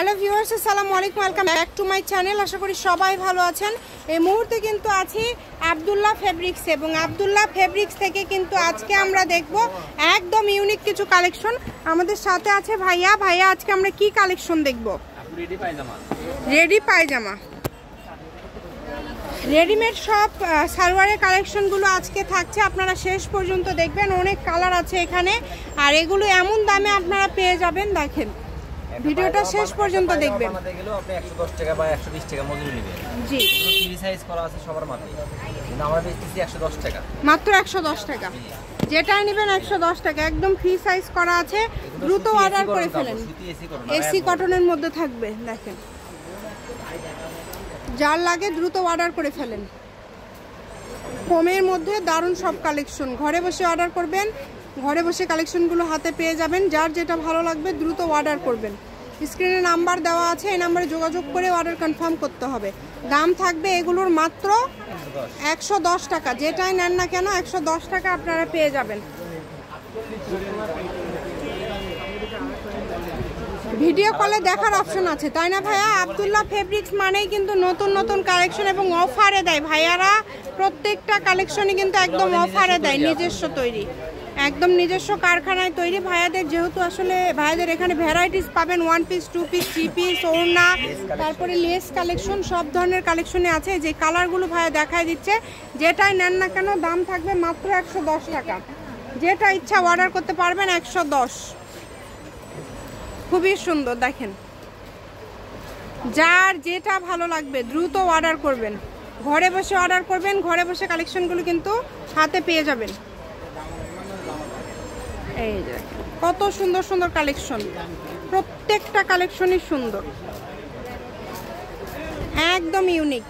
Hello viewers, আসসালামু আলাইকুম, welcome back to my channel. আশা করি সবাই ভালো আছেন। এই মুহূর্তে কিন্তু আছি আব্দুল্লাহ ফেব্রিক্স এবং আব্দুল্লাহ ফেব্রিক্স থেকে কিন্তু আজকে আমরা দেখব একদম ইউনিক কিছু কালেকশন। আমাদের সাথে আছে ভাইয়া। ভাইয়া, আজকে আমরা কি কালেকশন দেখব? রেডি পায়জামা। রেডি পায়জামা, রেডিমেড সব সালোয়ারের কালেকশনগুলো আজকে থাকছে, আপনারা শেষ পর্যন্ত দেখবেন। অনেক কালার আছে এখানে, আর এগুলো এমন দামে আপনারা পেয়ে যাবেন। দেখেন, ভিডিওটা শেষ পর্যন্ত দেখবেন। আমাদের গেলেও আপনি 110 টাকা বা 120 টাকা মজুরি নেবেন। জি, ফ্রি সাইজ করা আছে সবার মাঝে, কিন্তু আমরা বেচতেছি 110 টাকা, মাত্র 110 টাকা। যেটাই নেবেন 110 টাকা, একদম ফ্রি সাইজ করা আছে। দ্রুত অর্ডার করে ফেলেন। এসি কটনের মধ্যে থাকবে। দেখেন, যার লাগে দ্রুত অর্ডার করে ফেলেন। কমের মধ্যে দারুণ সব কালেকশন, ঘরে বসে অর্ডার করবেন, ঘরে বসে কালেকশনগুলো হাতে পেয়ে যাবেন। যার যেটা ভালো লাগবে দ্রুত অর্ডার করবেন। স্ক্রিনে নাম্বার দেওয়া আছে, এই নাম্বারে যোগাযোগ করে অর্ডার কনফার্ম করতে হবে। দাম থাকবে এগুলোর মাত্র 110 টাকা। যেটাই নেন না কেন 110 টাকা আপনারা পেয়ে যাবেন। ভিডিও কলে দেখার অপশন আছে, তাই না ভাইয়া? আব্দুল্লাহ ফেব্রিক্স মানেই কিন্তু নতুন নতুন কালেকশন এবং অফারে দেয়। ভাইয়ারা প্রত্যেকটা কালেকশনই কিন্তু একদম অফারে দেয়, নিজস্ব তৈরি, একদম নিজস্ব কারখানায় তৈরি। ভাইয়াদের যেহেতু আসলে ভাইয়াদের এখানে ভ্যারাইটিস পাবেন, 1 পিস, 2 পিস, 3 পিস, ওড়না, তারপরে লেস কালেকশন, সব ধরনের কালেকশনে আছে। যে কালারগুলো ভাইয়া দেখাই দিচ্ছে, যেটাই নেন না কেন দাম থাকবে মাত্র 110 টাকা। যেটা ইচ্ছা অর্ডার করতে পারবেন 110। খুবই সুন্দর। দেখেন, যার যেটা ভালো লাগবে দ্রুত অর্ডার করবেন, ঘরে বসে অর্ডার করবেন, ঘরে বসে কালেকশনগুলো কিন্তু হাতে পেয়ে যাবেন। এই যে কত সুন্দর সুন্দর কালেকশন, প্রত্যেকটা কালেকশনই সুন্দর, একদম ইউনিক।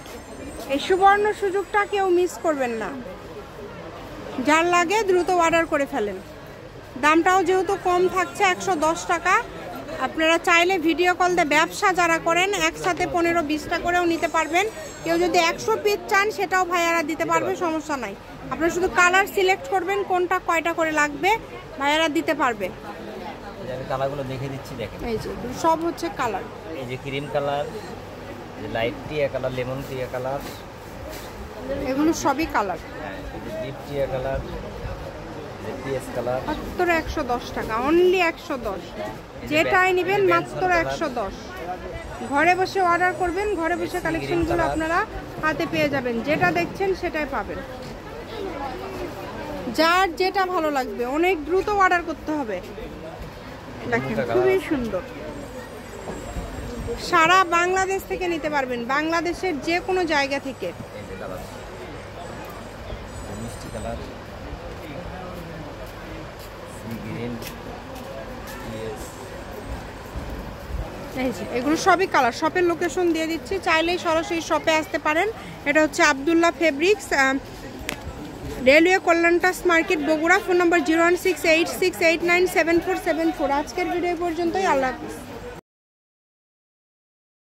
এই সুবর্ণ সুযোগটা কেউ মিস করবেন না। যার লাগে দ্রুত অর্ডার করে ফেলেন। দামটাও যেহেতু কম থাকছে 110 টাকা। আপনারা চাইলে ভিডিও কল দিয়ে ব্যবসা যারা করেন একসাথে 15-20টা করেও নিতে পারবেন। কেউ যদি 100 পিস চান সেটাও ভাইয়ারা দিতে পারবে, সমস্যা নাই। আপনারা শুধু কালার সিলেক্ট করবেন, কোনটা কয়টা করে লাগবে, ভাইয়ারা দিতে পারবে। আমি কালারগুলো দেখে দিচ্ছি, দেখেন। এই যে সব হচ্ছে কালার, এই যে ক্রিম কালার, এই যে লাইট টিয়া কালার, লেমন টিয়া কালার, এগুলো সবই কালার। এই যে ডিপ টিয়া কালার, এই পিএস কালার। মাত্র 110 টাকা, অনলি 110। যেটাই নেবেন মাত্র 110। ঘরে বসে অর্ডার করবেন, ঘরে বসে কালেকশনগুলো আপনারা হাতে পেয়ে যাবেন। যেটা দেখছেন সেটাই পাবেন। যার যেটা ভালো লাগবে অনেক দ্রুত অর্ডার করতে হবে। দেখেন, খুবই সুন্দর। সারা বাংলাদেশ থেকে নিতে পারবেন, বাংলাদেশের যে কোনো জায়গা থেকে। এই যে কালার, মিষ্টি কালার, সি গ্রিন, পিএস। এই যে এগুলো সবই কালার। শপের লোকেশন দিয়ে দিচ্ছি, চাইলেই সরাসরি শপে আসতে পারেন। এটা হচ্ছে আব্দুল্লাহ ফেব্রিক্স, রেলওয়ে কল্যাণটাস মার্কেট, বগুড়া। Phone number 01686897474। আজকের ভিডিও পর্যন্তই। আল্লাহ হাফিজ।